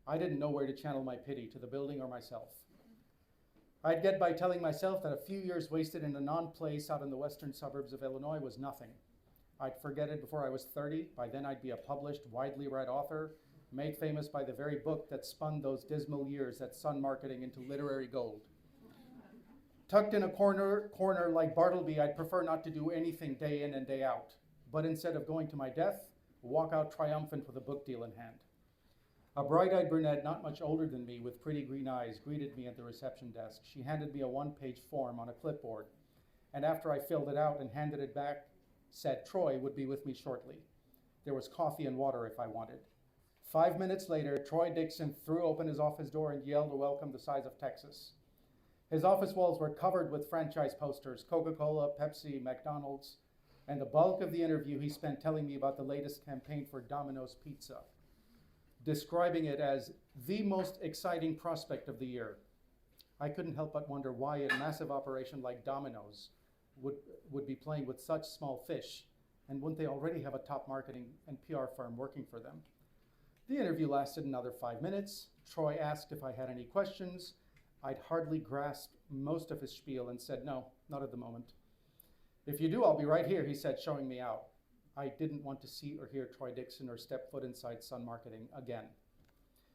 I didn't know where to channel my pity, to the building or myself. I'd get by telling myself that a few years wasted in a non-place out in the western suburbs of Illinois was nothing. I'd forget it before I was 30. By then I'd be a published, widely read author, made famous by the very book that spun those dismal years at Sun Marketing into literary gold. Tucked in a corner like Bartleby, I'd prefer not to do anything day in and day out. But instead of going to my death, walk out triumphant with a book deal in hand. A bright-eyed brunette, not much older than me, with pretty green eyes, greeted me at the reception desk. She handed me a one-page form on a clipboard, and after I filled it out and handed it back, said Troy would be with me shortly. There was coffee and water if I wanted. 5 minutes later, Troy Dixon threw open his office door and yelled a welcome the size of Texas. His office walls were covered with franchise posters, Coca-Cola, Pepsi, McDonald's, and the bulk of the interview he spent telling me about the latest campaign for Domino's Pizza, describing it as the most exciting prospect of the year. I couldn't help but wonder why a massive operation like Domino's would be playing with such small fish, and wouldn't they already have a top marketing and PR firm working for them? The interview lasted another 5 minutes. Troy asked if I had any questions. I'd hardly grasped most of his spiel and said, no, not at the moment. If you do, I'll be right here, he said, showing me out. I didn't want to see or hear Troy Dixon or step foot inside Sun Marketing again.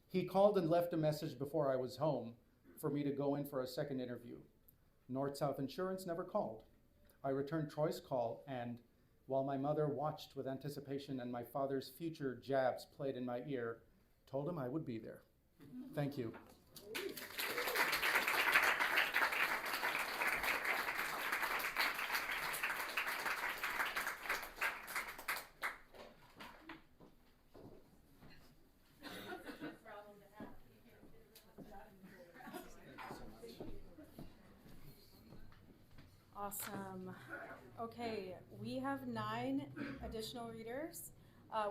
He called and left a message before I was home for me to go in for a second interview. North-South Insurance never called. I returned Troy's call, and while my mother watched with anticipation and my father's future jabs played in my ear, told him I would be there. Thank you. Awesome. Okay, we have 9 additional readers.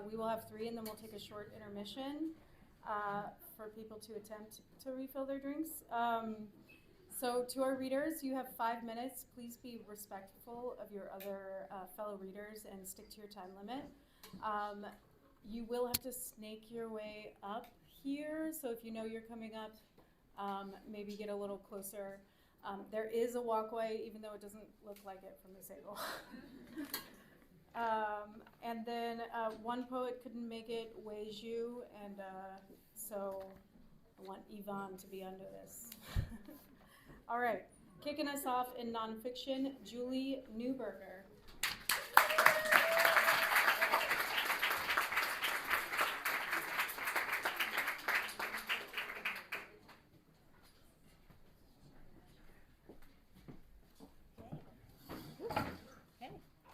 We will have 3 and then we'll take a short intermission for people to attempt to refill their drinks. So to our readers, you have 5 minutes. Please be respectful of your other fellow readers and stick to your time limit. You will have to snake your way up here. So if you know you're coming up, maybe get a little closer. There is a walkway, even though it doesn't look like it from this angle. And then one poet couldn't make it, Zhou, and so I want Evonne to be under this. All right, kicking us off in nonfiction, Julee Newberger.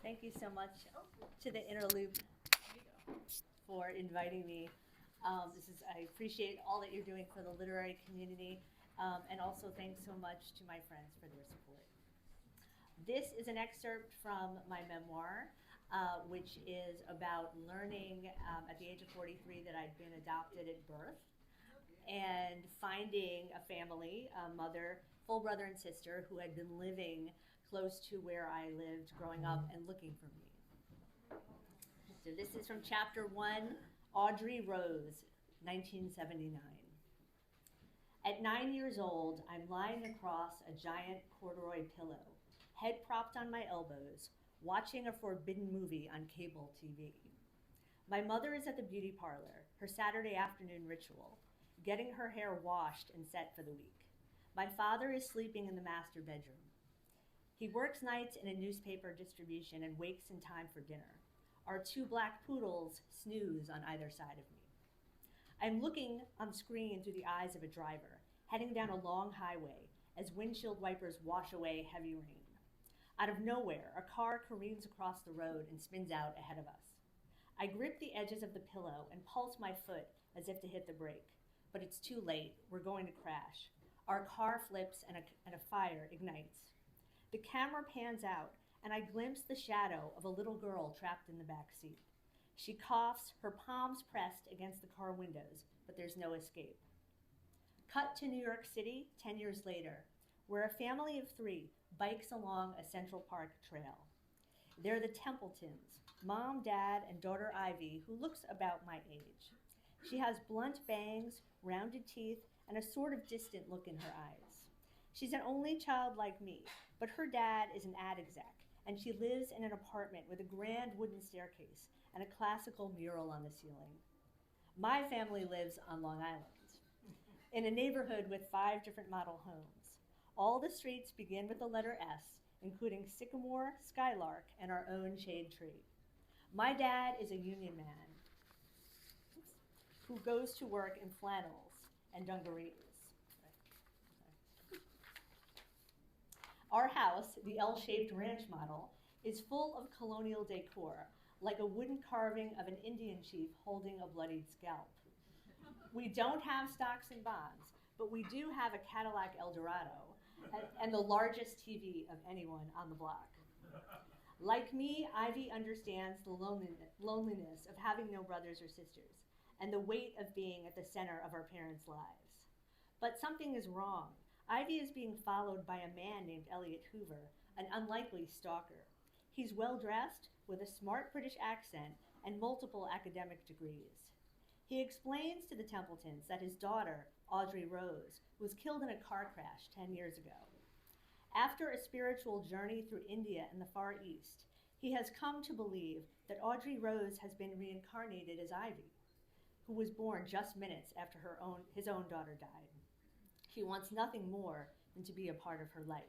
Thank you so much to the Inner Loop for inviting me. I appreciate all that you're doing for the literary community, and also thanks so much to my friends for their support. This is an excerpt from my memoir, which is about learning at the age of 43 that I'd been adopted at birth, and finding a family, a mother, full brother and sister who had been living close to where I lived growing up and looking for me. So this is from chapter 1, Audrey Rose, 1979. At 9 years old, I'm lying across a giant corduroy pillow, head propped on my elbows, watching a forbidden movie on cable TV. My mother is at the beauty parlor, her Saturday afternoon ritual, getting her hair washed and set for the week. My father is sleeping in the master bedroom. He works nights in a newspaper distribution and wakes in time for dinner. Our 2 black poodles snooze on either side of me. I'm looking on screen through the eyes of a driver, heading down a long highway as windshield wipers wash away heavy rain. Out of nowhere, a car careens across the road and spins out ahead of us. I grip the edges of the pillow and pulse my foot as if to hit the brake, but it's too late. We're going to crash. Our car flips and a fire ignites. The camera pans out, and I glimpse the shadow of a little girl trapped in the back seat. She coughs, her palms pressed against the car windows, but there's no escape. Cut to New York City 10 years later, where a family of 3 bikes along a Central Park trail. They're the Templetons, mom, dad, and daughter Ivy, who looks about my age. She has blunt bangs, rounded teeth, and a sort of distant look in her eyes. She's an only child like me, but her dad is an ad exec, and she lives in an apartment with a grand wooden staircase and a classical mural on the ceiling. My family lives on Long Island, in a neighborhood with 5 different model homes. All the streets begin with the letter S, including Sycamore, Skylark, and our own shade tree. My dad is a union man who goes to work in flannels and dungarees. Our house, the L-shaped ranch model, is full of colonial decor, like a wooden carving of an Indian chief holding a bloodied scalp. We don't have stocks and bonds, but we do have a Cadillac Eldorado and the largest TV of anyone on the block. Like me, Ivy understands the loneliness of having no brothers or sisters and the weight of being at the center of our parents' lives. But something is wrong. Ivy is being followed by a man named Elliot Hoover, an unlikely stalker. He's well-dressed, with a smart British accent and multiple academic degrees. He explains to the Templetons that his daughter, Audrey Rose, was killed in a car crash 10 years ago. After a spiritual journey through India and the Far East, he has come to believe that Audrey Rose has been reincarnated as Ivy, who was born just minutes after his own daughter died. He wants nothing more than to be a part of her life.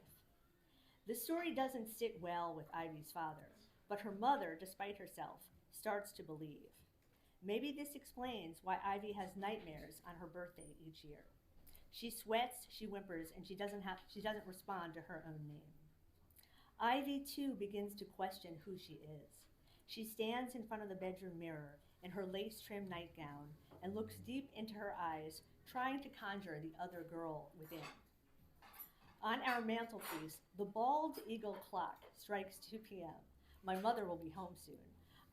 The story doesn't sit well with Ivy's father, but her mother, despite herself, starts to believe. Maybe this explains why Ivy has nightmares on her birthday each year. She sweats, she whimpers, and she doesn't respond to her own name. Ivy, too, begins to question who she is. She stands in front of the bedroom mirror in her lace-trimmed nightgown and looks deep into her eyes, trying to conjure the other girl within. On our mantelpiece, the bald eagle clock strikes 2 p.m. My mother will be home soon.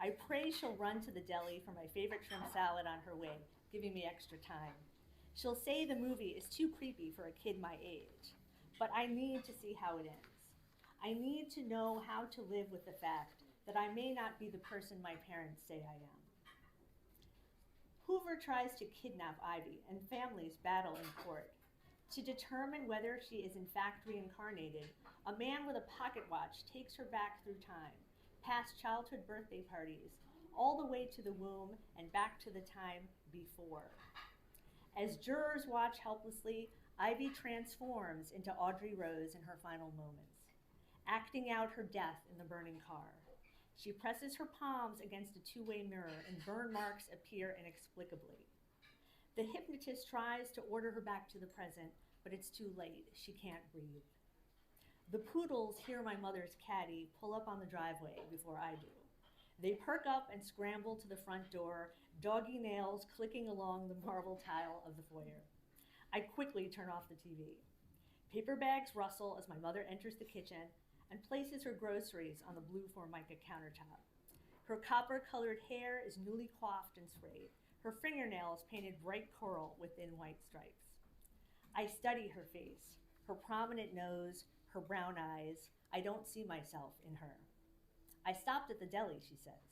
I pray she'll run to the deli for my favorite shrimp salad on her way, giving me extra time. She'll say the movie is too creepy for a kid my age, but I need to see how it ends. I need to know how to live with the fact that I may not be the person my parents say I am. Hoover tries to kidnap Ivy, and families battle in court. To determine whether she is in fact reincarnated, a man with a pocket watch takes her back through time, past childhood birthday parties, all the way to the womb and back to the time before. As jurors watch helplessly, Ivy transforms into Audrey Rose in her final moments, acting out her death in the burning car. She presses her palms against a 2-way mirror and burn marks appear inexplicably. The hypnotist tries to order her back to the present, but it's too late. She can't breathe. The poodles hear my mother's caddy pull up on the driveway before I do. They perk up and scramble to the front door, doggy nails clicking along the marble tile of the foyer. I quickly turn off the TV. Paper bags rustle as my mother enters the kitchen and places her groceries on the blue Formica countertop. Her copper-colored hair is newly coiffed and sprayed, her fingernails painted bright coral with thin white stripes. I study her face, her prominent nose, her brown eyes. I don't see myself in her. I stopped at the deli, she says.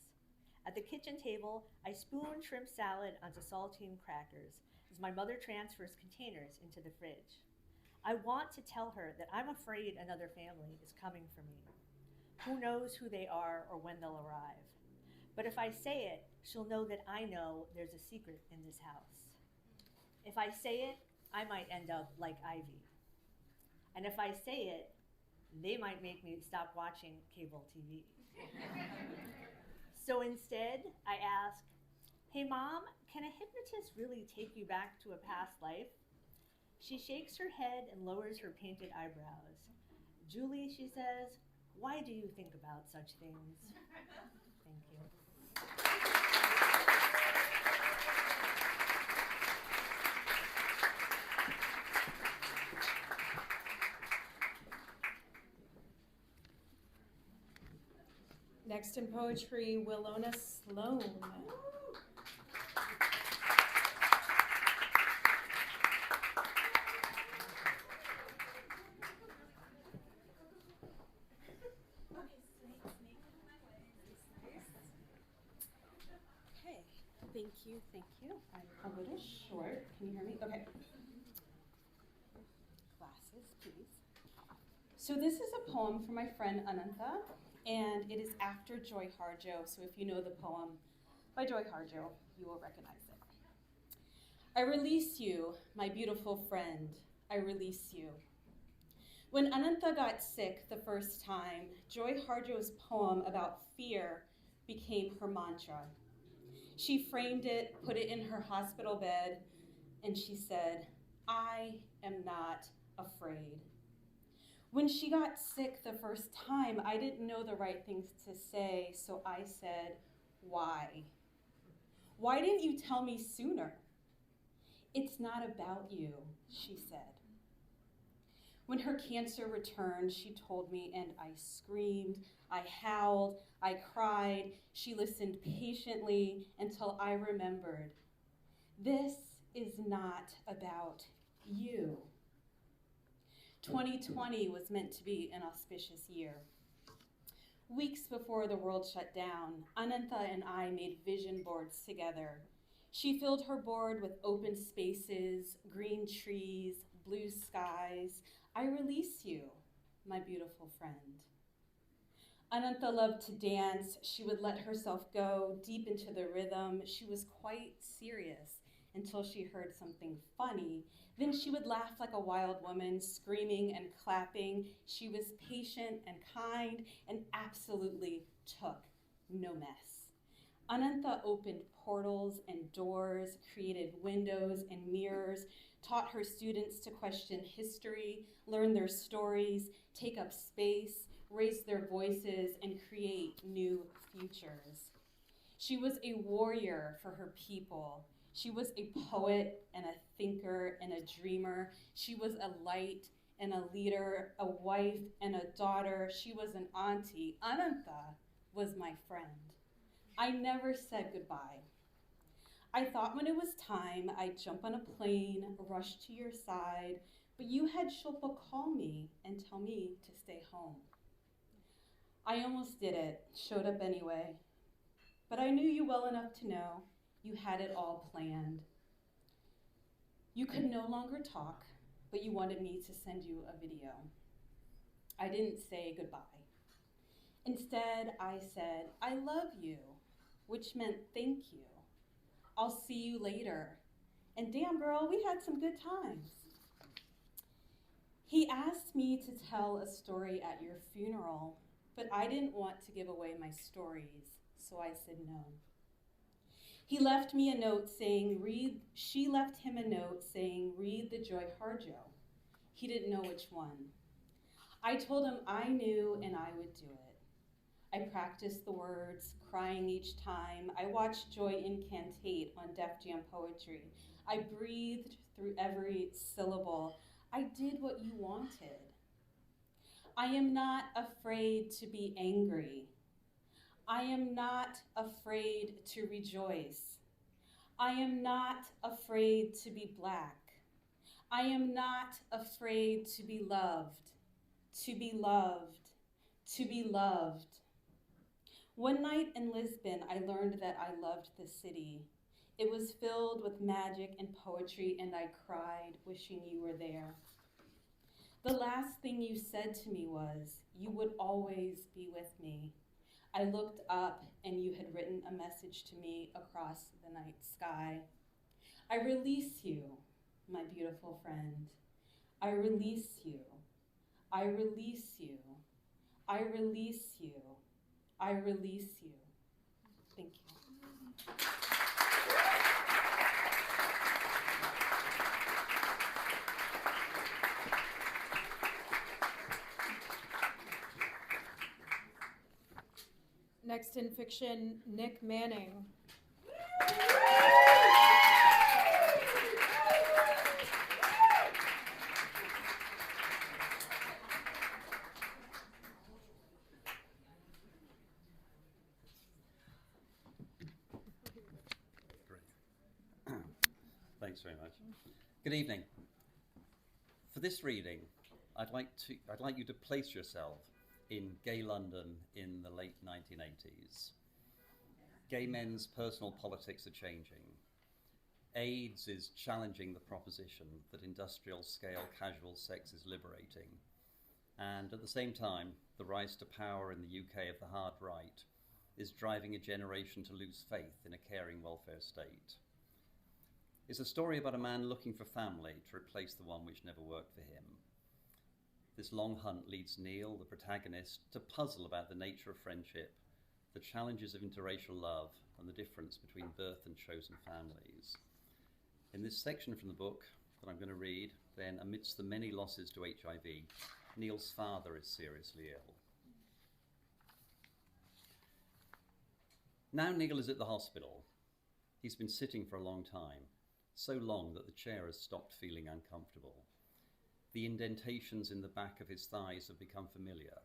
At the kitchen table, I spoon shrimp salad onto saltine crackers as my mother transfers containers into the fridge. I want to tell her that I'm afraid another family is coming for me. Who knows who they are or when they'll arrive? But if I say it, she'll know that I know there's a secret in this house. If I say it, I might end up like Ivy. And if I say it, they might make me stop watching cable TV. So instead, I ask, "Hey Mom, can a hypnotist really take you back to a past life?" She shakes her head and lowers her painted eyebrows. "Julie," she says, "why do you think about such things?" Thank you. Next in poetry, Willona Sloan. Thank you, thank you. I'll go to short. Can you hear me? Okay. Glasses, please. So this is a poem from my friend Ananta, and it is after Joy Harjo. So if you know the poem by Joy Harjo, you will recognize it. I release you, my beautiful friend. I release you. When Ananta got sick the first time, Joy Harjo's poem about fear became her mantra. She framed it, put it in her hospital bed, and she said, I am not afraid. When she got sick the first time, I didn't know the right things to say, so I said, why? Why didn't you tell me sooner? It's not about you, she said. When her cancer returned, she told me, and I screamed, I howled, I cried. She listened patiently until I remembered. This is not about you. 2020 was meant to be an auspicious year. Weeks before the world shut down, Ananta and I made vision boards together. She filled her board with open spaces, green trees, blue skies. I release you, my beautiful friend. Ananta loved to dance. She would let herself go deep into the rhythm. She was quite serious until she heard something funny. Then she would laugh like a wild woman, screaming and clapping. She was patient and kind and absolutely took no mess. Ananta opened portals and doors, created windows and mirrors, taught her students to question history, learn their stories, take up space, raise their voices, and create new futures. She was a warrior for her people. She was a poet and a thinker and a dreamer. She was a light and a leader, a wife and a daughter. She was an auntie. Ananta was my friend. I never said goodbye. I thought when it was time, I'd jump on a plane, rush to your side, but you had Shilpa call me and tell me to stay home. I almost did it, showed up anyway, but I knew you well enough to know you had it all planned. You could no longer talk, but you wanted me to send you a video. I didn't say goodbye. Instead, I said, I love you, which meant thank you. I'll see you later. And damn girl, we had some good times. He asked me to tell a story at your funeral, but I didn't want to give away my stories, so I said no. She left him a note saying, read the Joy Harjo. He didn't know which one. I told him I knew and I would do it. I practiced the words, crying each time. I watched Joy incantate on Def Jam Poetry. I breathed through every syllable. I did what you wanted. I am not afraid to be angry. I am not afraid to rejoice. I am not afraid to be Black. I am not afraid to be loved, to be loved, to be loved. One night in Lisbon, I learned that I loved the city. It was filled with magic and poetry, and I cried, wishing you were there. The last thing you said to me was, you would always be with me. I looked up, and you had written a message to me across the night sky. I release you, my beautiful friend. I release you. I release you. I release you. I release you. Thank you. Next in fiction, Nick Manning. Thanks very much. Good evening. For this reading, I'd like you to place yourself in gay London in the late 1980s. Gay men's personal politics are changing. AIDS is challenging the proposition that industrial-scale casual sex is liberating. And at the same time, the rise to power in the UK of the hard right is driving a generation to lose faith in a caring welfare state. It's a story about a man looking for family to replace the one which never worked for him. This long hunt leads Neil, the protagonist, to puzzle about the nature of friendship, the challenges of interracial love, and the difference between birth and chosen families. In this section from the book that I'm going to read, then, amidst the many losses to HIV, Neil's father is seriously ill. Now Neil is at the hospital. He's been sitting for a long time, so long that the chair has stopped feeling uncomfortable. The indentations in the back of his thighs have become familiar.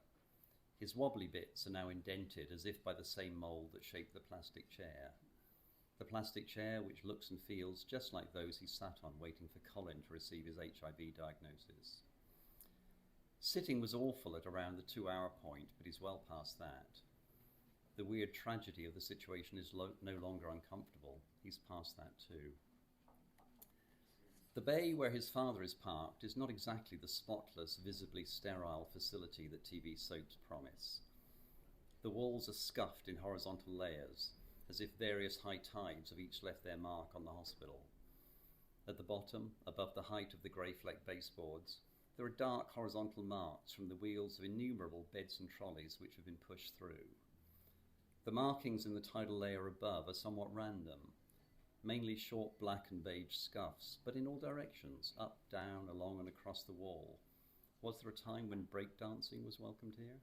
His wobbly bits are now indented as if by the same mould that shaped the plastic chair. The plastic chair which looks and feels just like those he sat on waiting for Colin to receive his HIV diagnosis. Sitting was awful at around the 2-hour point, but he's well past that. The weird tragedy of the situation is no longer uncomfortable. He's past that too. The bay where his father is parked is not exactly the spotless, visibly sterile facility that TV soaps promise. The walls are scuffed in horizontal layers, as if various high tides have each left their mark on the hospital. At the bottom, above the height of the grey fleck baseboards, there are dark horizontal marks from the wheels of innumerable beds and trolleys which have been pushed through. The markings in the tidal layer above are somewhat random, mainly short black and beige scuffs, but in all directions, up, down, along and across the wall. Was there a time when breakdancing was welcomed here?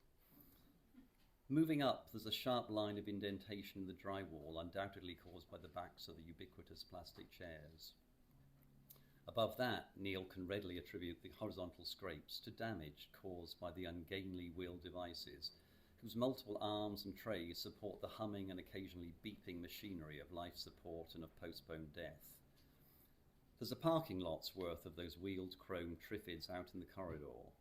Moving up, there's a sharp line of indentation in the drywall, undoubtedly caused by the backs of the ubiquitous plastic chairs. Above that, Neil can readily attribute the horizontal scrapes to damage caused by the ungainly wheel devices, whose multiple arms and trays support the humming and occasionally beeping machinery of life support and of postponed death. There's a parking lot's worth of those wheeled chrome triffids out in the corridor,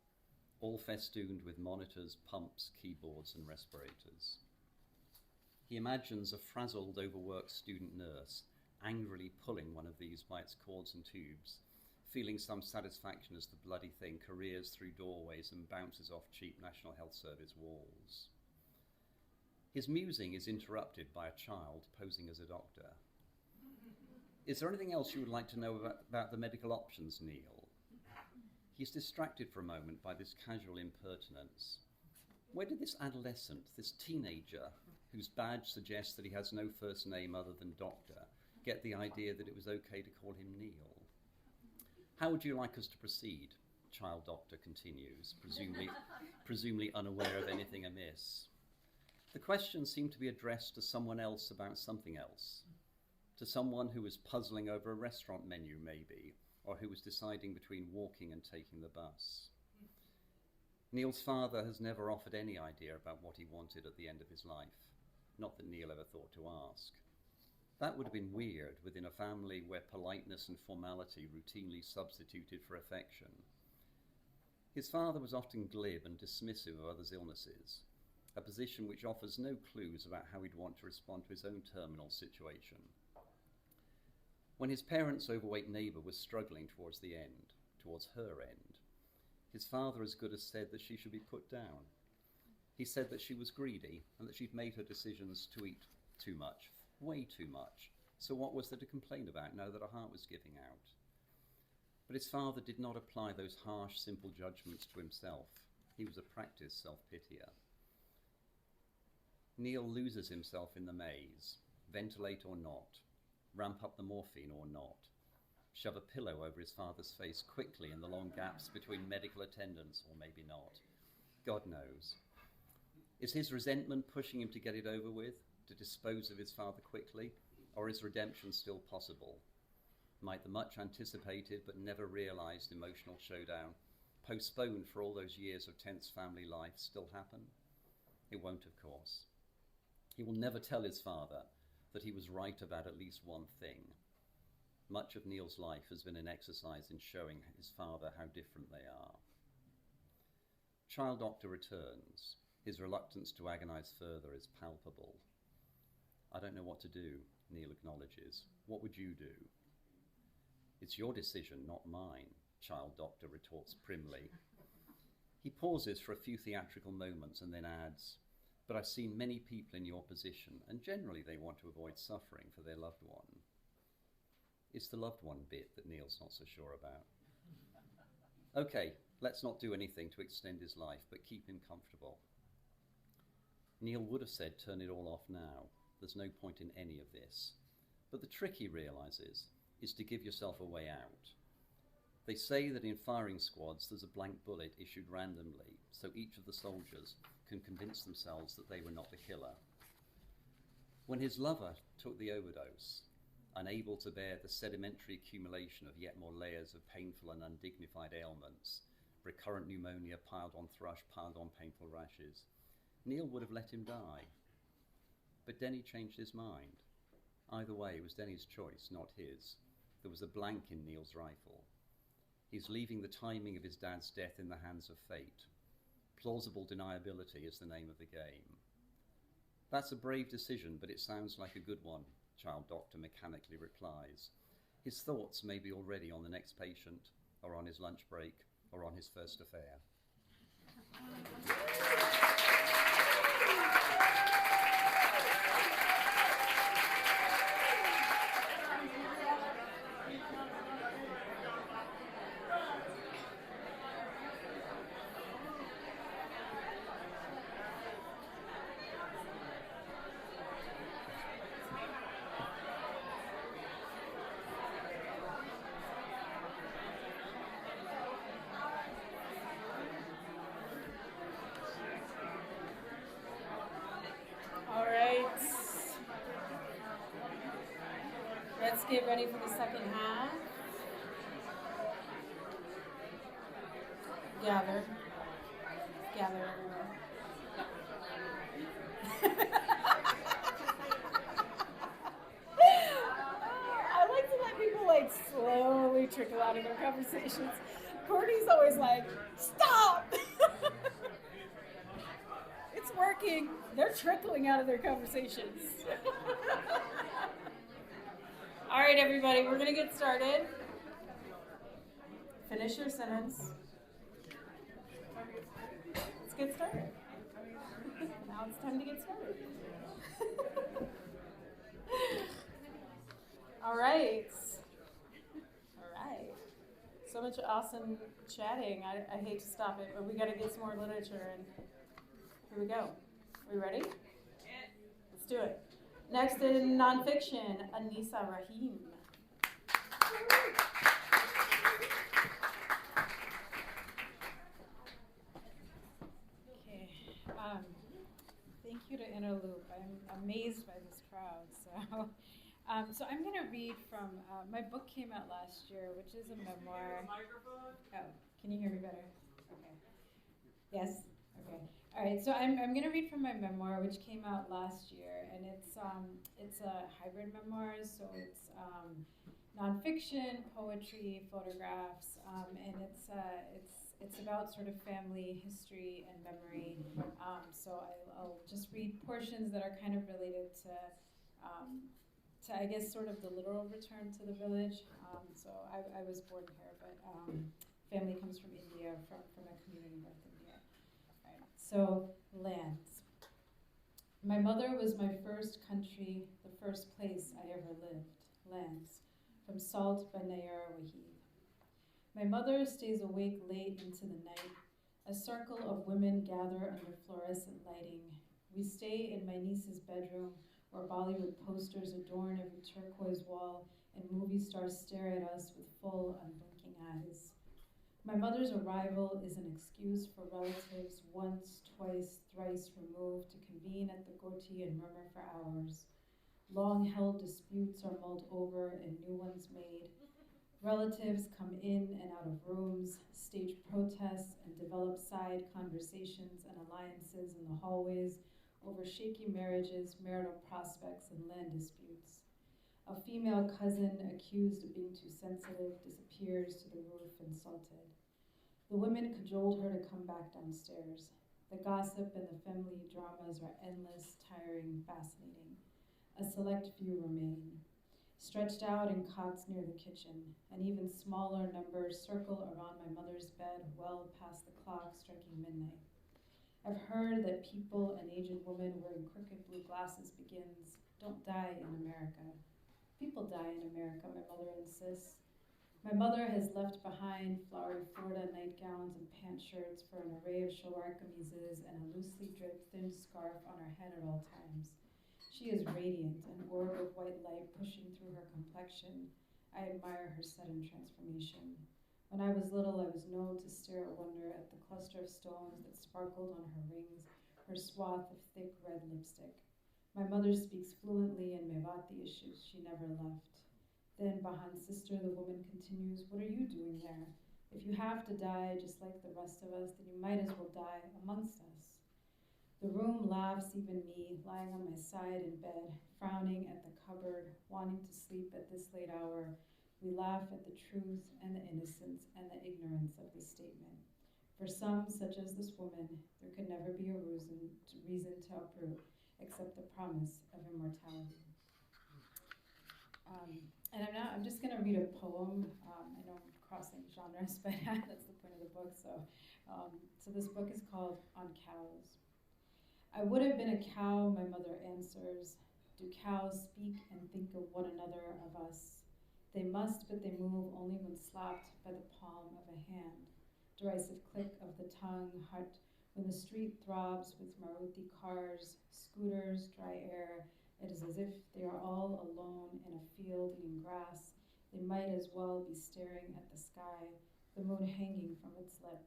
all festooned with monitors, pumps, keyboards and respirators. He imagines a frazzled, overworked student nurse angrily pulling one of these by its cords and tubes, feeling some satisfaction as the bloody thing careers through doorways and bounces off cheap National Health Service walls. His musing is interrupted by a child posing as a doctor. Is there anything else you would like to know about the medical options, Neil? He's distracted for a moment by this casual impertinence. Where did this adolescent, this teenager, whose badge suggests that he has no first name other than doctor, get the idea that it was okay to call him Neil? How would you like us to proceed? Child doctor continues, presumably unaware of anything amiss. The questions seem to be addressed to someone else about something else. To someone who was puzzling over a restaurant menu, maybe, or who was deciding between walking and taking the bus. Neil's father has never offered any idea about what he wanted at the end of his life. Not that Neil ever thought to ask. That would have been weird within a family where politeness and formality routinely substituted for affection. His father was often glib and dismissive of others' illnesses, a position which offers no clues about how he'd want to respond to his own terminal situation. When his parents' overweight neighbour was struggling towards her end, his father as good as said that she should be put down. He said that she was greedy and that she'd made her decisions to eat too much, way too much, so what was there to complain about now that her heart was giving out? But his father did not apply those harsh, simple judgments to himself. He was a practiced self-pitier. Neil loses himself in the maze, ventilate or not, ramp up the morphine or not, shove a pillow over his father's face quickly in the long gaps between medical attendants or maybe not. God knows. Is his resentment pushing him to get it over with, to dispose of his father quickly, or is redemption still possible? Might the much anticipated but never realised emotional showdown, postponed for all those years of tense family life, still happen? It won't, of course. He will never tell his father that he was right about at least one thing. Much of Neil's life has been an exercise in showing his father how different they are. Child doctor returns. His reluctance to agonise further is palpable. I don't know what to do, Neil acknowledges. What would you do? It's your decision, not mine, child doctor retorts primly. He pauses for a few theatrical moments and then adds, but I've seen many people in your position, and generally they want to avoid suffering for their loved one. It's the loved one bit that Neil's not so sure about. Okay, let's not do anything to extend his life, but keep him comfortable. Neil would have said, turn it all off now. There's no point in any of this. But the trick, he realizes, is to give yourself a way out. They say that in firing squads, there's a blank bullet issued randomly, so each of the soldiers can convince themselves that they were not the killer. When his lover took the overdose, unable to bear the sedimentary accumulation of yet more layers of painful and undignified ailments, recurrent pneumonia piled on thrush, piled on painful rashes, Neil would have let him die. But Denny changed his mind. Either way, it was Denny's choice, not his. There was a blank in Neil's rifle. He's leaving the timing of his dad's death in the hands of fate. Plausible deniability is the name of the game. That's a brave decision, but it sounds like a good one, child doctor mechanically replies. His thoughts may be already on the next patient, or on his lunch break, or on his first affair. Let's get ready for the second half. Gather everywhere. I like to let people slowly trickle out of their conversations. Courtney's always like, stop! It's working. They're trickling out of their conversations. All right, everybody, we're gonna get started. Finish your sentence. Let's get started. Now it's time to get started. All right. So much awesome chatting. I hate to stop it, but we gotta get some more literature, and here we go. Are we ready? Let's do it. Next in nonfiction, Anisa Rahim. Okay. Thank you to Interloop. I'm amazed by this crowd. So I'm going to read from my book came out last year, which is a memoir. Oh, can you hear me better? Okay. Yes. Okay. All right, so I'm going to read from my memoir, which came out last year, and it's a hybrid memoir, so it's nonfiction, poetry, photographs, and it's about sort of family history and memory. So I'll just read portions that are kind of related to I guess sort of the literal return to the village. So I was born here, but family comes from India, from a community in North India. So, lands. My mother was my first country, the first place I ever lived. Lands. From Salt by Nayara Wahid. My mother stays awake late into the night. A circle of women gather under fluorescent lighting. We stay in my niece's bedroom, where Bollywood posters adorn every turquoise wall, and movie stars stare at us with full, unblinking eyes. My mother's arrival is an excuse for relatives once, twice, thrice removed to convene at the goti and murmur for hours. Long-held disputes are mulled over and new ones made. Relatives come in and out of rooms, stage protests, and develop side conversations and alliances in the hallways over shaky marriages, marital prospects, and land disputes. A female cousin accused of being too sensitive disappears to the roof insulted. The women cajoled her to come back downstairs. The gossip and the family dramas are endless, tiring, fascinating. A select few remain, stretched out in cots near the kitchen, and even smaller numbers circle around my mother's bed well past the clock striking midnight. I've heard that people an aged woman wearing crooked blue glasses begins, "Don't die in America." People die in America, my mother insists. My mother has left behind flowery Florida nightgowns and pant shirts for an array of shalwar kameezes and a loosely draped thin scarf on her head at all times. She is radiant, an orb of white light pushing through her complexion. I admire her sudden transformation. When I was little, I was known to stare at wonder at the cluster of stones that sparkled on her rings, her swath of thick red lipstick. My mother speaks fluently in Mewati issues she never left. Then, behind sister, the woman continues, "What are you doing there? If you have to die just like the rest of us, then you might as well die amongst us." The room laughs, even me, lying on my side in bed, frowning at the cupboard, wanting to sleep at this late hour. We laugh at the truth and the innocence and the ignorance of this statement. For some, such as this woman, there could never be a reason to uproot except the promise of immortality. And I'm just going to read a poem. I know I'm crossing genres, but that's the point of the book. So this book is called On Cows. I would have been a cow, my mother answers. Do cows speak and think of one another, of us? They must, but they move only when slapped by the palm of a hand. Derisive click of the tongue, heart, when the street throbs with Maruti cars, scooters, dry air. It is as if they are all alone in a field eating grass. They might as well be staring at the sky, the moon hanging from its lip.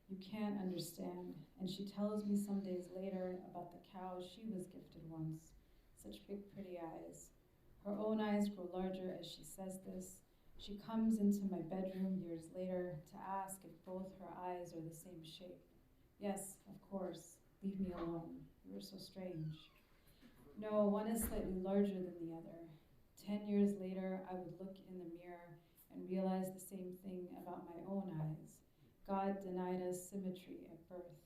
You can't understand, and she tells me some days later about the cows she was gifted once. Such big, pretty eyes. Her own eyes grow larger as she says this. She comes into my bedroom years later to ask if both her eyes are the same shape. Yes, of course. Leave me alone. You are so strange. No, one is slightly larger than the other. 10 years later, I would look in the mirror and realize the same thing about my own eyes. God denied us symmetry at birth.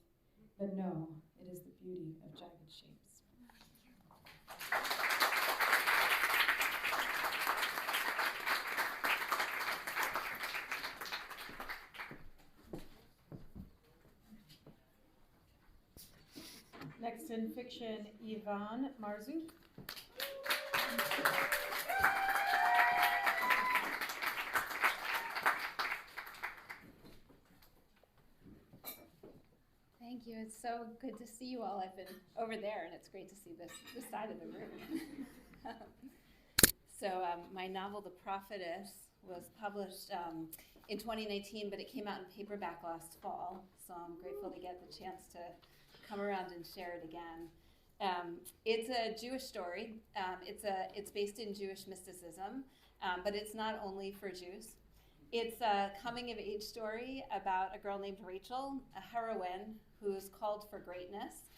But no, it is the beauty of jagged shapes. Next in fiction, Evonne, Marzouk. Thank you. It's so good to see you all. I've been over there, and it's great to see this side of the room. My novel, The Prophetess, was published in 2019, but it came out in paperback last fall. So I'm grateful to get the chance to come around and share it again. It's a Jewish story. It's based in Jewish mysticism, but it's not only for Jews. It's a coming-of-age story about a girl named Rachel, a heroine who's called for greatness.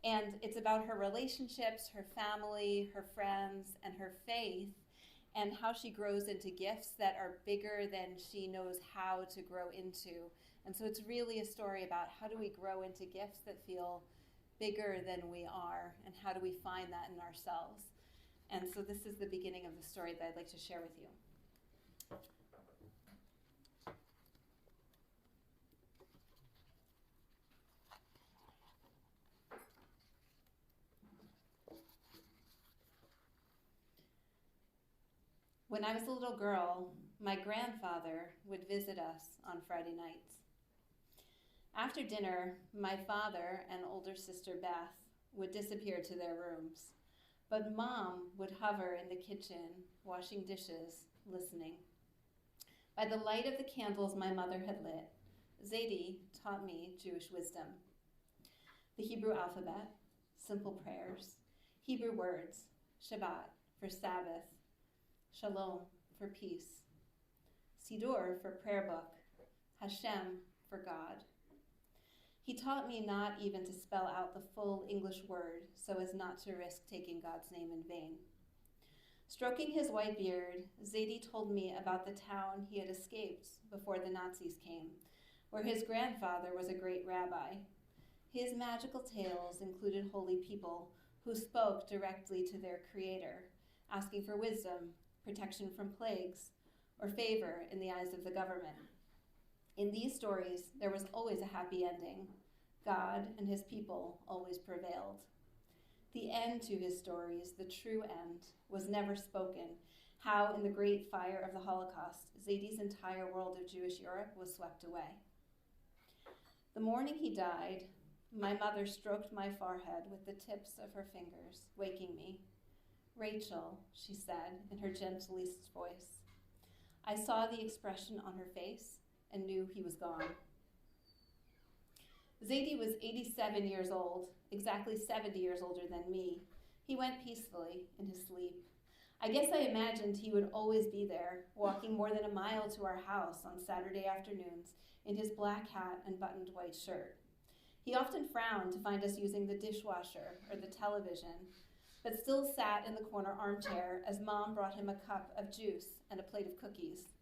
And it's about her relationships, her family, her friends, and her faith, and how she grows into gifts that are bigger than she knows how to grow into. And so it's really a story about how do we grow into gifts that feel bigger than we are, and how do we find that in ourselves. And so this is the beginning of the story that I'd like to share with you. When I was a little girl, my grandfather would visit us on Friday nights. After dinner, my father and older sister Beth would disappear to their rooms, but Mom would hover in the kitchen, washing dishes, listening. By the light of the candles my mother had lit, Zaidi taught me Jewish wisdom. The Hebrew alphabet, simple prayers, Hebrew words, Shabbat for Sabbath, Shalom for peace, Siddur for prayer book, Hashem for God. He taught me not even to spell out the full English word so as not to risk taking God's name in vain. Stroking his white beard, Zaidi told me about the town he had escaped before the Nazis came, where his grandfather was a great rabbi. His magical tales included holy people who spoke directly to their creator, asking for wisdom, protection from plagues, or favor in the eyes of the government. In these stories, there was always a happy ending. God and his people always prevailed. The end to his stories, the true end, was never spoken. How in the great fire of the Holocaust, Zaidi's entire world of Jewish Europe was swept away. The morning he died, my mother stroked my forehead with the tips of her fingers, waking me. "Rachel," she said in her gentlest voice. I saw the expression on her face and knew he was gone. Zaidi was 87 years old, exactly 70 years older than me. He went peacefully in his sleep. I guess I imagined he would always be there, walking more than a mile to our house on Saturday afternoons in his black hat and buttoned white shirt. He often frowned to find us using the dishwasher or the television, but still sat in the corner armchair as Mom brought him a cup of juice and a plate of cookies.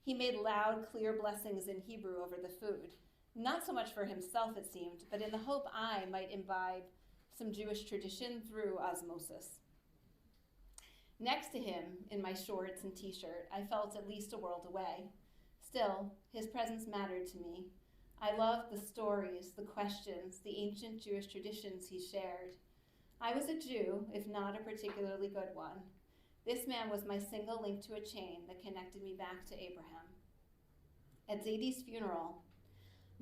He made loud, clear blessings in Hebrew over the food, not so much for himself, it seemed, but in the hope I might imbibe some Jewish tradition through osmosis. Next to him, in my shorts and t-shirt, I felt at least a world away. Still, his presence mattered to me. I loved the stories, the questions, the ancient Jewish traditions he shared. I was a Jew, if not a particularly good one. This man was my single link to a chain that connected me back to Abraham. At Zaidi's funeral,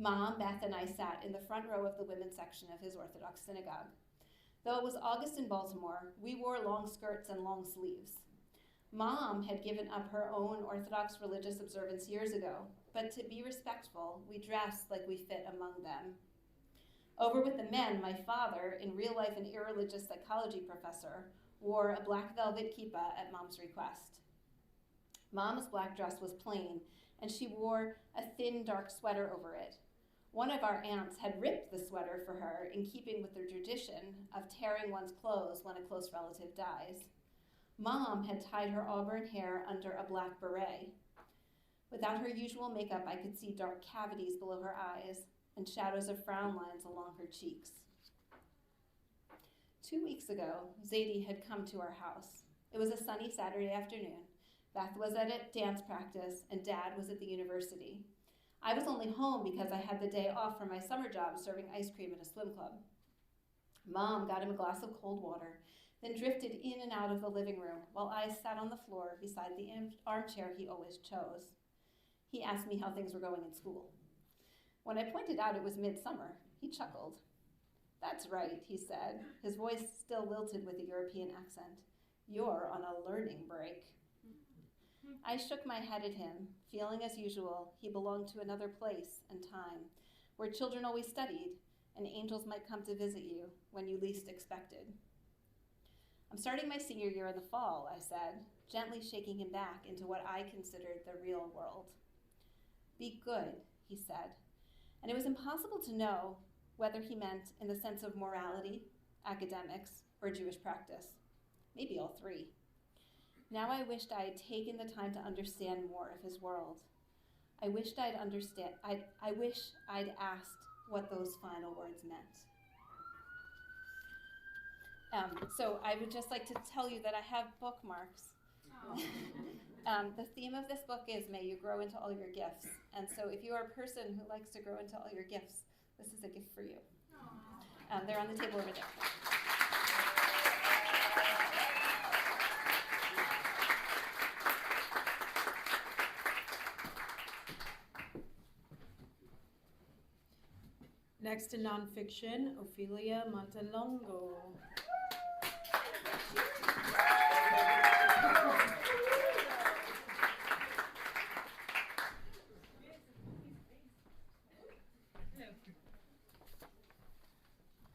Mom, Beth, and I sat in the front row of the women's section of his Orthodox synagogue. Though it was August in Baltimore, we wore long skirts and long sleeves. Mom had given up her own Orthodox religious observance years ago, but to be respectful, we dressed like we fit among them. Over with the men, my father, in real life an irreligious psychology professor, wore a black velvet kippah at Mom's request. Mom's black dress was plain, and she wore a thin, dark sweater over it. One of our aunts had ripped the sweater for her in keeping with the tradition of tearing one's clothes when a close relative dies. Mom had tied her auburn hair under a black beret. Without her usual makeup, I could see dark cavities below her eyes and shadows of frown lines along her cheeks. 2 weeks ago, Zaidi had come to our house. It was a sunny Saturday afternoon. Beth was at a dance practice, and Dad was at the university. I was only home because I had the day off from my summer job serving ice cream at a swim club. Mom got him a glass of cold water, then drifted in and out of the living room while I sat on the floor beside the armchair he always chose. He asked me how things were going in school. When I pointed out it was midsummer, he chuckled. "That's right," he said, his voice still lilted with a European accent. "You're on a learning break." I shook my head at him, feeling as usual he belonged to another place and time, where children always studied and angels might come to visit you when you least expected. "I'm starting my senior year in the fall," I said, gently shaking him back into what I considered the real world. "Be good," he said, and it was impossible to know whether he meant in the sense of morality, academics, or Jewish practice. Maybe all three. Now I wished I had taken the time to understand more of his world. I wish I'd asked what those final words meant. So I would just like to tell you that I have bookmarks. The theme of this book is May You Grow Into All Your Gifts. And so if you are a person who likes to grow into all your gifts, this is a gift for you. They're on the table over there. Next to Nonfiction, Ofelia Montelongo.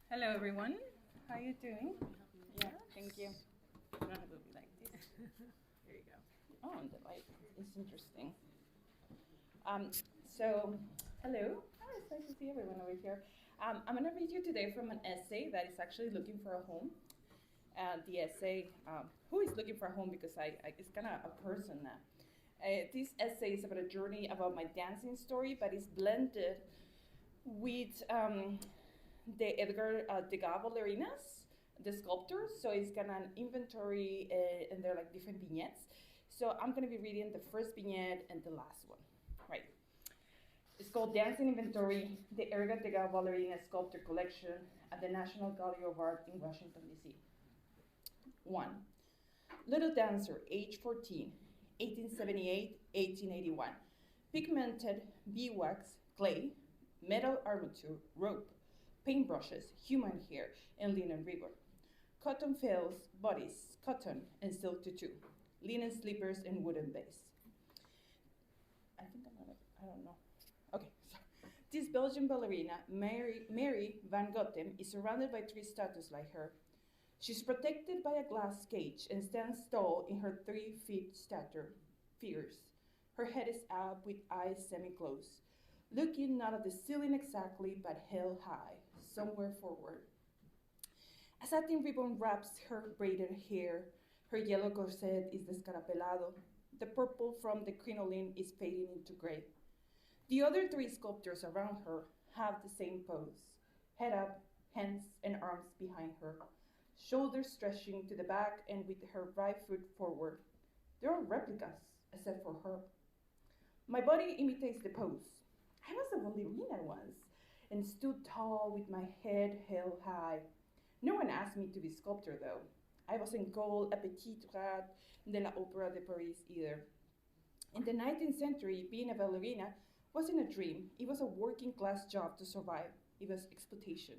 Hello everyone, how are you doing? Yeah, thank you. I don't have to be like this. There you go. Oh, and the light is interesting. So, hello. Hi, it's nice to see everyone over here. I'm going to read you today from an essay that is actually looking for a home. The essay, who is looking for a home, because it's kind of a person now. This essay is about a journey about my dancing story, but it's blended with the Edgar Degas ballerinas the sculptors. So it's kind of an inventory, and they're like different vignettes. So I'm going to be reading the first vignette and the last one, right? It's called Dancing Inventory, the Erga Tega Ballerina Sculptor Collection at the National Gallery of Art in Washington, D.C. 1. Little dancer, age 14, 1878-1881. Pigmented beeswax, clay, metal armature, rope, paintbrushes, human hair, and linen ribbon. Cotton veils, bodice, cotton, and silk tutu. Linen slippers and wooden base. I don't know. Okay, so this Belgian ballerina, Mary van Gotem, is surrounded by 3 statues like her. She's protected by a glass cage and stands tall in her 3 feet stature, fierce. Her head is up with eyes semi-closed, looking not at the ceiling exactly, but held high, somewhere forward. A satin ribbon wraps her braided hair. Her yellow corset is descarapelado. The purple from the crinoline is fading into gray. The other 3 sculptors around her have the same pose, head up, hands and arms behind her, shoulders stretching to the back and with her right foot forward. They're all replicas, except for her. My body imitates the pose. I was a ballerina once and stood tall with my head held high. No one asked me to be sculptor though. I wasn't called a petite rat de la Opera de Paris either. In the 19th century, being a ballerina wasn't a dream. It was a working class job to survive. It was exploitation.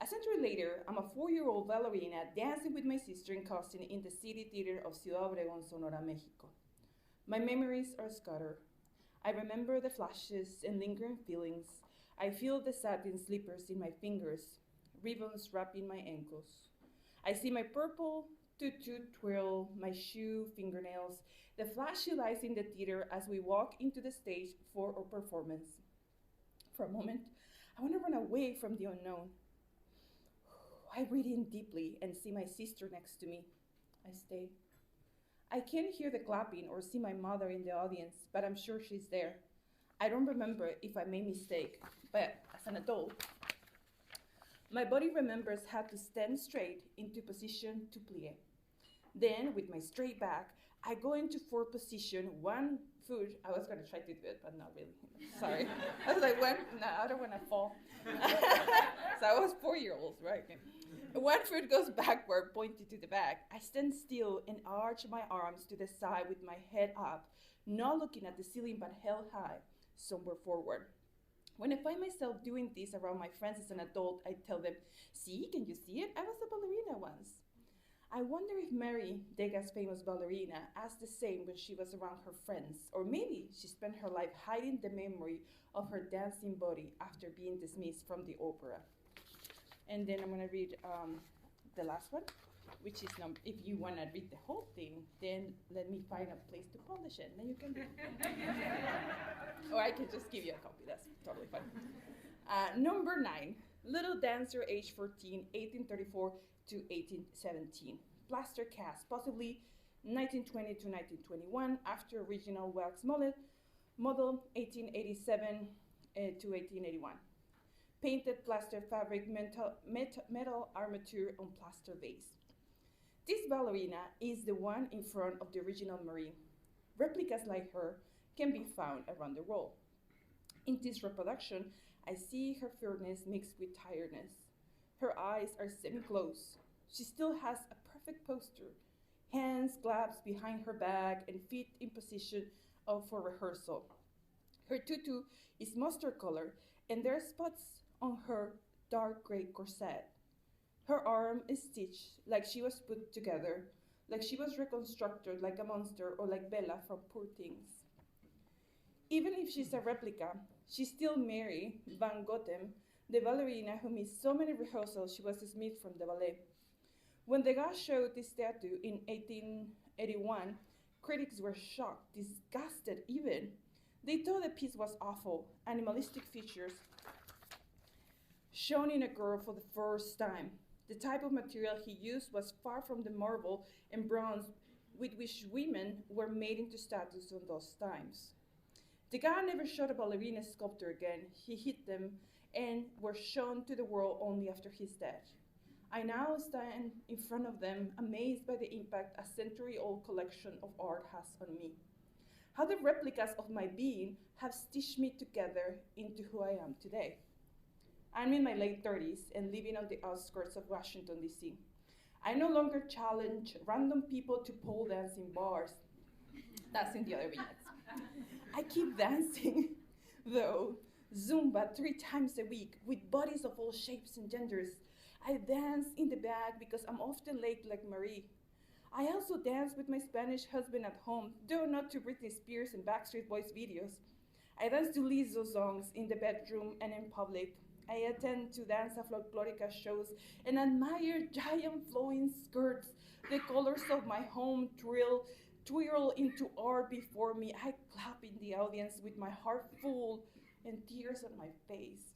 A century later, I'm a 4-year-old ballerina dancing with my sister and cousin in the City Theater of Ciudad Obregón, Sonora, Mexico. My memories are scattered. I remember the flashes and lingering feelings. I feel the satin slippers in my fingers, ribbons wrapping my ankles. I see my purple tutu twirl, my shoe, fingernails, the flashy lights in the theater as we walk into the stage for our performance. For a moment, I want to run away from the unknown. I breathe in deeply and see my sister next to me. I stay. I can't hear the clapping or see my mother in the audience, but I'm sure she's there. I don't remember if I made a mistake, but as an adult, my body remembers how to stand straight into position to plie. Then, with my straight back, I go into forward position, 1 foot. I was going to try to do it, but not really. Sorry. I was like, no, I don't want to fall. So I was 4-year-old, right? 1 foot goes backward, pointed to the back. I stand still and arch my arms to the side with my head up, not looking at the ceiling, but held high, somewhere forward. When I find myself doing this around my friends as an adult, I tell them, see, can you see it? I was a ballerina once. I wonder if Mary, Degas' famous ballerina, asked the same when she was around her friends, or maybe she spent her life hiding the memory of her dancing body after being dismissed from the opera. And then I'm going to read the last one, which is if you want to read the whole thing, then let me find a place to publish it, and then you can read it. Or I can just give you a copy. That's totally fine. Number 9, little dancer, age 14, 1834 to 1817. Plaster cast, possibly 1920 to 1921, after original wax model 1887 to 1881. Painted plaster fabric, metal armature on plaster base. This ballerina is the one in front of the original Marie. Replicas like her can be found around the world. In this reproduction, I see her fairness mixed with tiredness. Her eyes are semi-closed. She still has a perfect posture, hands clasped behind her back and feet in position for rehearsal. Her tutu is mustard color, and there are spots on her dark gray corset. Her arm is stitched like she was put together, like she was reconstructed like a monster, or like Bella from Poor Things. Even if she's a replica, she's still Mary van Gotem, the ballerina who missed so many rehearsals she was dismissed from the ballet. When Degas showed this statue in 1881, critics were shocked, disgusted even. They thought the piece was awful, animalistic features shown in a girl for the first time. The type of material he used was far from the marble and bronze with which women were made into statues in those times. Degas never showed a ballerina sculptor again. He hid them and were shown to the world only after his death. I now stand in front of them, amazed by the impact a century-old collection of art has on me. How the replicas of my being have stitched me together into who I am today. I'm in my late 30s and living on the outskirts of Washington, D.C. I no longer challenge random people to pole dance in bars. That's in the other vignettes. I keep dancing, though, Zumba 3 times a week with bodies of all shapes and genders. I dance in the back because I'm often late like Marie. I also dance with my Spanish husband at home, though not to Britney Spears and Backstreet Boys videos. I dance to Lizzo songs in the bedroom and in public. I attend to danza folklorica shows and admire giant flowing skirts. The colors of my home twirl into art before me. I clap in the audience with my heart full and tears on my face.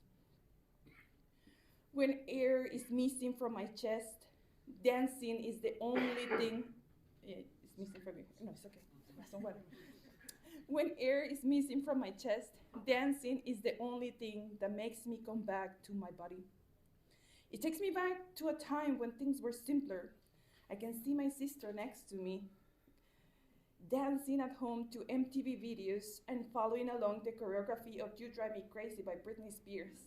When air is missing from my chest, dancing is the only thing. It's missing from me. No, it's okay. Some water. When air is missing from my chest, dancing is the only thing that makes me come back to my body. It takes me back to a time when things were simpler. I can see my sister next to me, dancing at home to MTV videos and following along the choreography of You Drive Me Crazy by Britney Spears.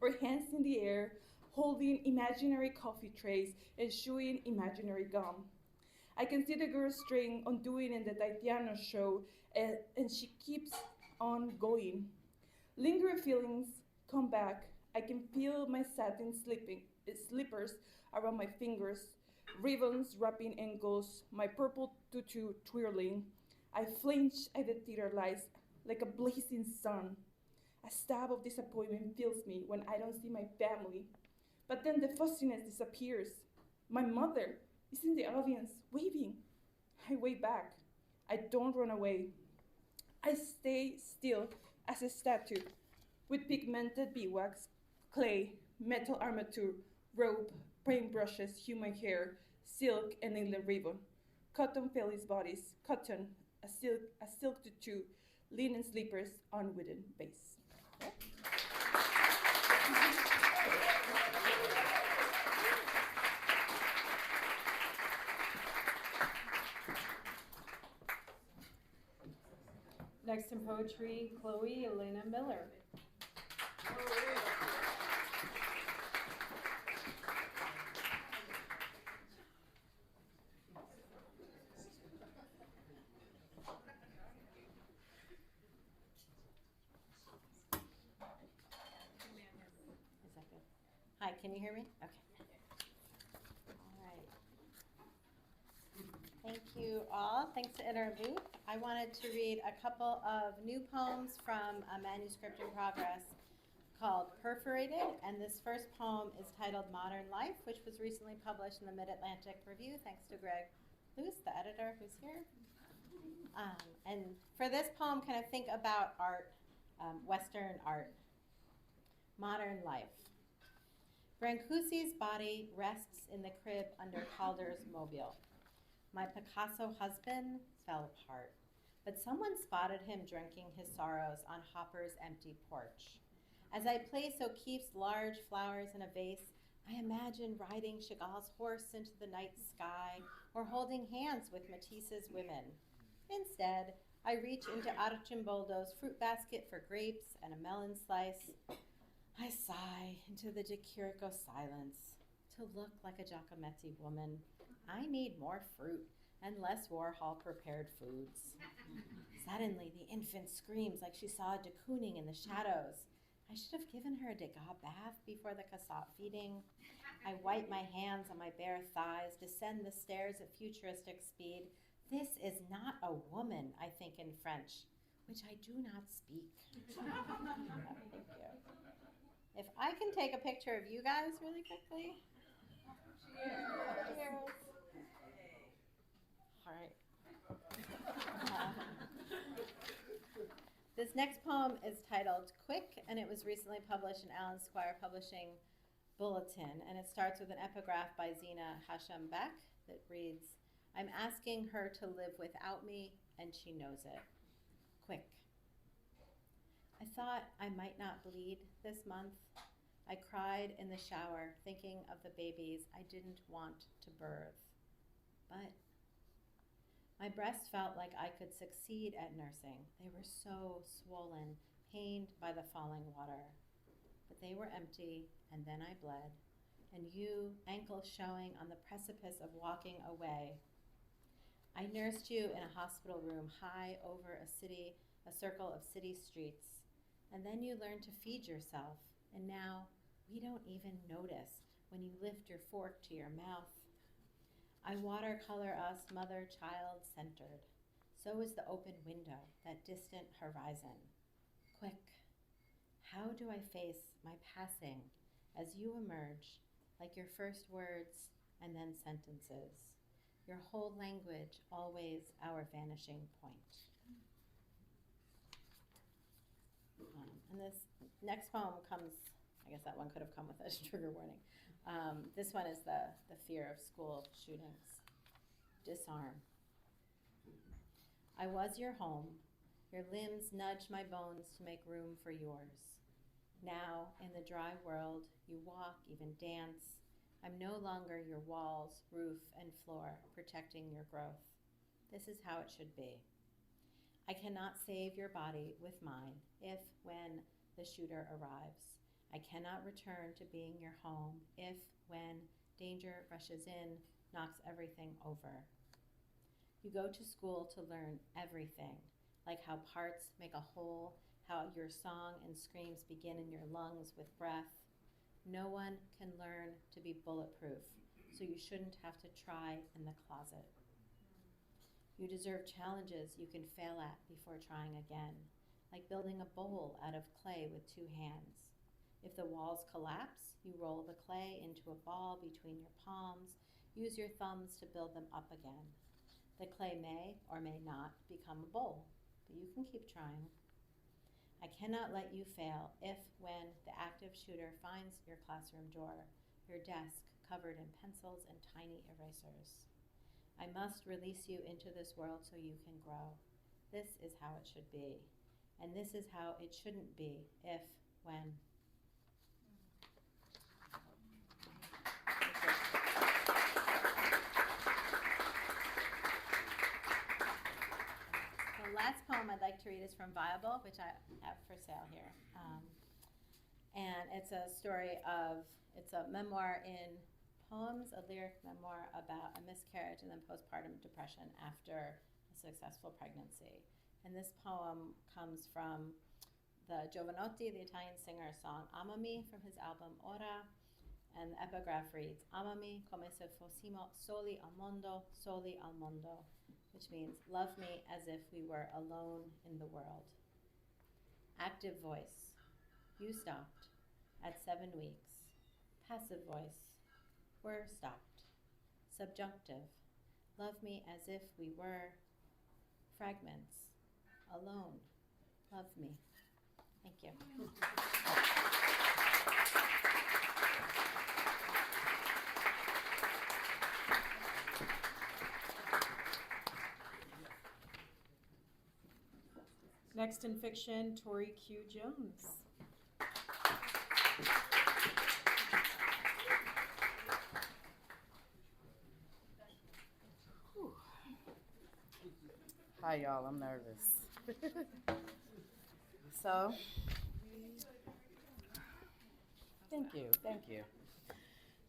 Or hands in the air, holding imaginary coffee trays and chewing imaginary gum. I can see the girl string undoing in the Taitiano show, and she keeps on going. Lingering feelings come back. I can feel my satin slippers around my fingers, ribbons wrapping ankles, my purple tutu twirling. I flinch at the theater lights like a blazing sun. A stab of disappointment fills me when I don't see my family. But then the fussiness disappears. My mother is in the audience, waving. I wave back. I don't run away. I stay still as a statue with pigmented beeswax, clay, metal armature, rope, paintbrushes, human hair, silk, and inland ribbon. Cotton Felice bodies, cotton, a silk tutu, linen slippers on wooden base. Next in poetry, Chloe Yelena Miller. Hi, can you hear me? Okay. All right. Thank you all. Thanks to Interlude. I wanted to read a couple of new poems from a manuscript in progress called Perforated, and this first poem is titled Modern Life, which was recently published in the Mid-Atlantic Review, thanks to Greg Luce, the editor who's here. And for this poem, kind of think about art, Western art. Modern Life. Brancusi's body rests in the crib under Calder's mobile. My Picasso husband fell apart, but someone spotted him drinking his sorrows on Hopper's empty porch. As I place O'Keeffe's large flowers in a vase, I imagine riding Chagall's horse into the night sky or holding hands with Matisse's women. Instead, I reach into Archimboldo's fruit basket for grapes and a melon slice. I sigh into the De Chirico silence. To look like a Giacometti woman, I need more fruit and less Warhol-prepared foods. Suddenly, the infant screams like she saw a de Kooning in the shadows. I should have given her a Degas bath before the Cassat feeding. I wipe my hands on my bare thighs, descend the stairs at futuristic speed. This is not a woman, I think in French, which I do not speak. Thank you. If I can take a picture of you guys really quickly. Cheers. All right. This next poem is titled Quick, and it was recently published in Allen Squire Publishing Bulletin, and it starts with an epigraph by Zina Hashem Beck that reads, I'm asking her to live without me, and she knows it. Quick. I thought I might not bleed this month. I cried in the shower, thinking of the babies I didn't want to birth. But my breasts felt like I could succeed at nursing. They were so swollen, pained by the falling water. But they were empty, and then I bled. And you, ankles showing on the precipice of walking away. I nursed you in a hospital room high over a circle of city streets. And then you learned to feed yourself. And now we don't even notice when you lift your fork to your mouth. I watercolor us mother-child centered. So is the open window, that distant horizon. Quick, how do I face my passing as you emerge, like your first words and then sentences? Your whole language, always our vanishing point. And this next poem comes, I guess that one could have come with a trigger warning. This one is the fear of school shootings. Disarm. I was your home. Your limbs nudged my bones to make room for yours. Now, in the dry world, you walk, even dance. I'm no longer your walls, roof, and floor, protecting your growth. This is how it should be. I cannot save your body with mine if, when the shooter arrives. I cannot return to being your home if, when danger rushes in, knocks everything over. You go to school to learn everything, like how parts make a whole, how your song and screams begin in your lungs with breath. No one can learn to be bulletproof, so you shouldn't have to try in the closet. You deserve challenges you can fail at before trying again, like building a bowl out of clay with 2 hands. If the walls collapse, you roll the clay into a ball between your palms. Use your thumbs to build them up again. The clay may or may not become a bowl, but you can keep trying. I cannot let you fail if, when the active shooter finds your classroom drawer, your desk covered in pencils and tiny erasers. I must release you into this world so you can grow. This is how it should be. And this is how it shouldn't be if, when. The last poem I'd like to read is from Viable, which I have for sale here. And it's a story of, it's a memoir in poems, a lyric memoir about a miscarriage and then postpartum depression after a successful pregnancy. And this poem comes from the Giovanotti, the Italian singer, song Amami from his album Ora. And the epigraph reads, Amami come se fossimo soli al mondo, which means love me as if we were alone in the world. Active voice, you stopped at 7 weeks. Passive voice, we're stopped. Subjunctive, love me as if we were. Fragments, alone, love me. Thank you. Next in fiction, Torrie Q. Jones. Hi, y'all. I'm nervous. So, thank you.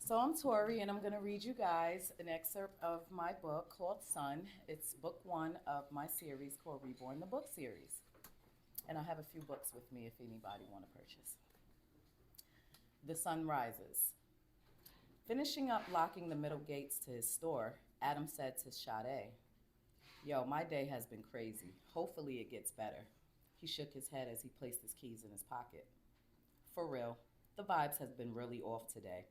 So I'm Torrie, and I'm going to read you guys an excerpt of my book called Sun. It's book 1 of my series called Reborn the Book Series. And I have a few books with me if anybody want to purchase. The sun rises. Finishing up locking the middle gates to his store, Adam said to Sade, "Yo, my day has been crazy. Hopefully it gets better." He shook his head as he placed his keys in his pocket. "For real, the vibes has been really off today.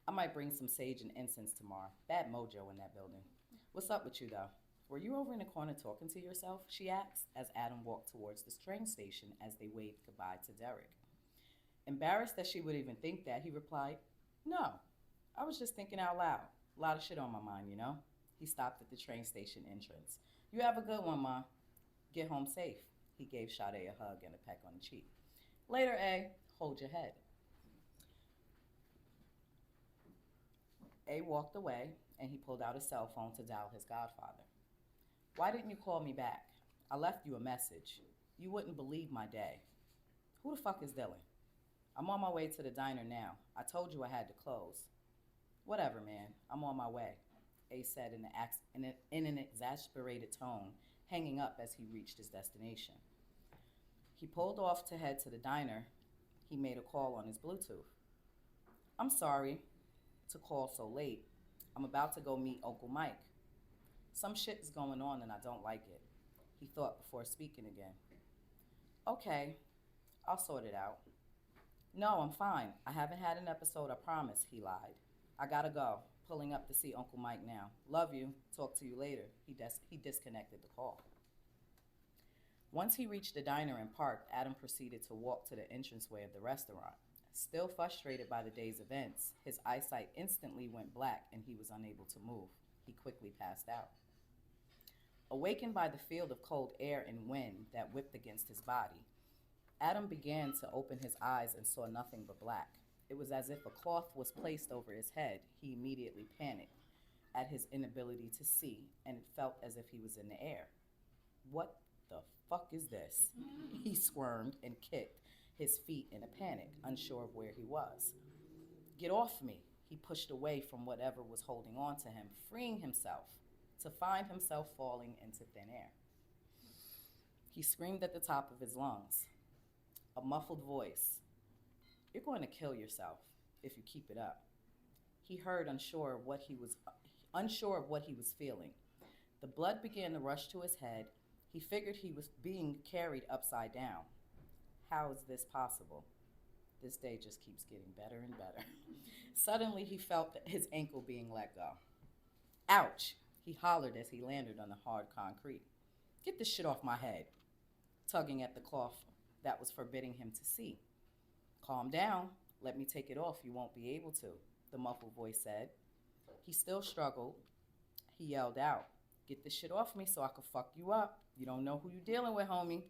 I might bring some sage and incense tomorrow. Bad mojo in that building. What's up with you, though? Were you over in the corner talking to yourself?" she asked as Adam walked towards the train station as they waved goodbye to Derek. Embarrassed that she would even think that, he replied, "No, I was just thinking out loud. A lot of shit on my mind, you know?" He stopped at the train station entrance. "You have a good one, Ma. Get home safe." He gave Sade a hug and a peck on the cheek. "Later, A. Hold your head." A walked away, and he pulled out his cell phone to dial his godfather. Why didn't you call me back? I left you a message. You wouldn't believe my day. Who the fuck is Dylan? I'm on my way to the diner now. I told you I had to close. Whatever, man. I'm on my way, A said in an exasperated tone, hanging up as he reached his destination. He pulled off to head to the diner. He made a call on his Bluetooth. I'm sorry to call so late. I'm about to go meet Uncle Mike. Some shit is going on and I don't like it, he thought before speaking again. Okay, I'll sort it out. No, I'm fine. I haven't had an episode, I promise, he lied. I gotta go. Pulling up to see Uncle Mike now. Love you. Talk to you later. He disconnected the call. Once he reached the diner and parked, Adam proceeded to walk to the entranceway of the restaurant. Still frustrated by the day's events, his eyesight instantly went black and he was unable to move. He quickly passed out. Awakened by the field of cold air and wind that whipped against his body, Adam began to open his eyes and saw nothing but black. It was as if a cloth was placed over his head. He immediately panicked at his inability to see, and it felt as if he was in the air. What the fuck is this? He squirmed and kicked his feet in a panic, unsure of where he was. Get off me. He pushed away from whatever was holding on to him, freeing himself, to find himself falling into thin air. He screamed at the top of his lungs. A muffled voice. You're going to kill yourself if you keep it up. He heard, unsure of what he was feeling. The blood began to rush to his head. He figured he was being carried upside down. How is this possible? This day just keeps getting better and better. Suddenly, he felt his ankle being let go. Ouch, he hollered as he landed on the hard concrete. Get this shit off my head, tugging at the cloth that was forbidding him to see. Calm down. Let me take it off. You won't be able to, the muffled voice said. He still struggled. He yelled out, get this shit off me so I can fuck you up. You don't know who you dealing with, homie.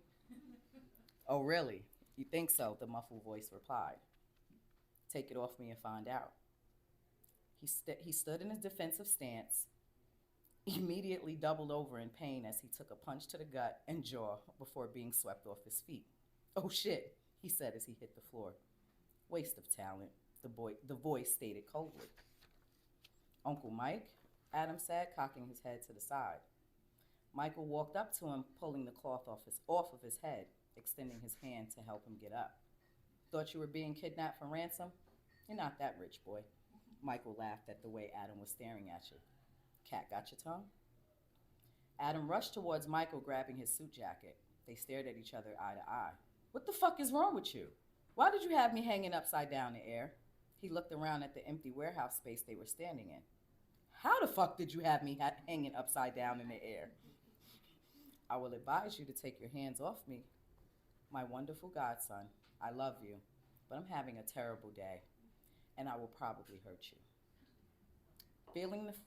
Oh, really? You think so? The muffled voice replied. Take it off me and find out. He stood in his defensive stance, immediately doubled over in pain as he took a punch to the gut and jaw before being swept off his feet. Oh shit, he said as he hit the floor. Waste of talent, the voice stated coldly. Uncle Mike, Adam said, cocking his head to the side. Michael walked up to him, pulling the cloth off of his head, extending his hand to help him get up. Thought you were being kidnapped for ransom? You're not that rich, boy. Michael laughed at the way Adam was staring at you. Cat got your tongue? Adam rushed towards Michael, grabbing his suit jacket. They stared at each other eye to eye. What the fuck is wrong with you? Why did you have me hanging upside down in the air? He looked around at the empty warehouse space they were standing in. How the fuck did you have me hanging upside down in the air? I will advise you to take your hands off me. My wonderful godson, I love you, but I'm having a terrible day, and I will probably hurt you.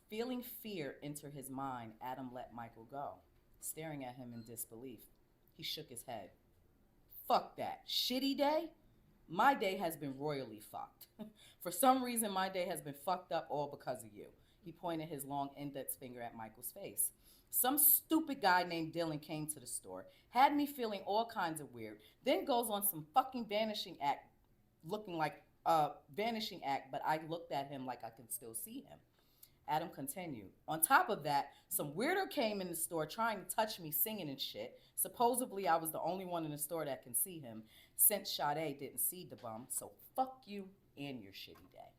Feeling fear enter his mind, Adam let Michael go, staring at him in disbelief. He shook his head. Fuck that. Shitty day? My day has been royally fucked. For some reason, my day has been fucked up all because of you. He pointed his long index finger at Michael's face. Some stupid guy named Dylan came to the store, had me feeling all kinds of weird, then goes on some fucking vanishing act, looking like a vanishing act, but I looked at him like I could still see him. Adam continued. On top of that, some weirdo came in the store trying to touch me, singing and shit. Supposedly, I was the only one in the store that can see him, since Sade didn't see the bum, so fuck you and your shitty day.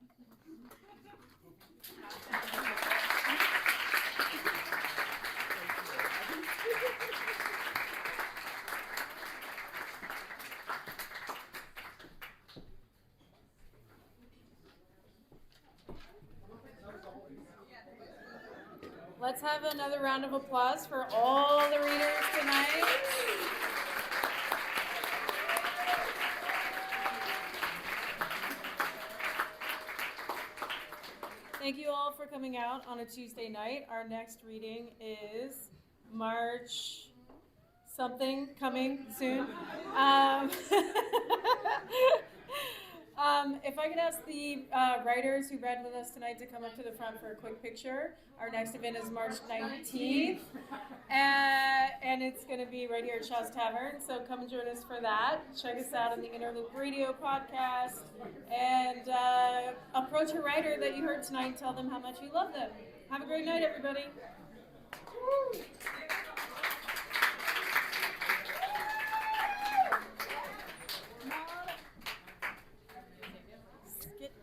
Let's have another round of applause for all the readers tonight. Thank you all for coming out on a Tuesday night. Our next reading is March something, coming soon. If I could ask the writers who read with us tonight to come up to the front for a quick picture. Our next event is March 19th, and it's going to be right here at Shaw's Tavern, so come and join us for that. Check us out on the Interloop Radio podcast, and approach a writer that you heard tonight and tell them how much you love them. Have a great night, everybody.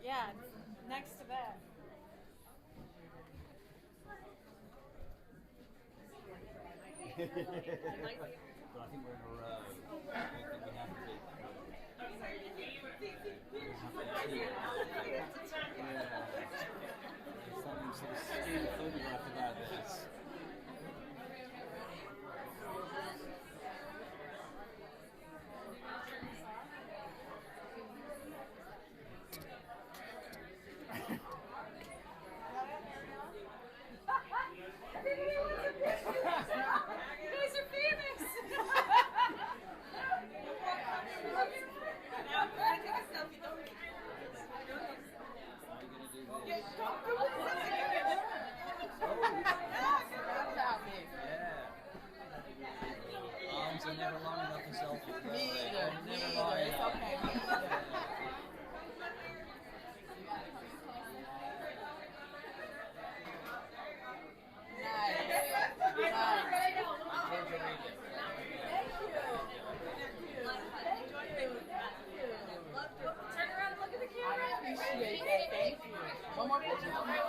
Yeah, next to that. But I think we're in a row. I think we have to be. Yeah. There's something sort of skewed photograph about this. Never long enough for selfies. Me either. It's okay. Me either. Turn around and look at the camera. I appreciate that. Thank you. One more picture.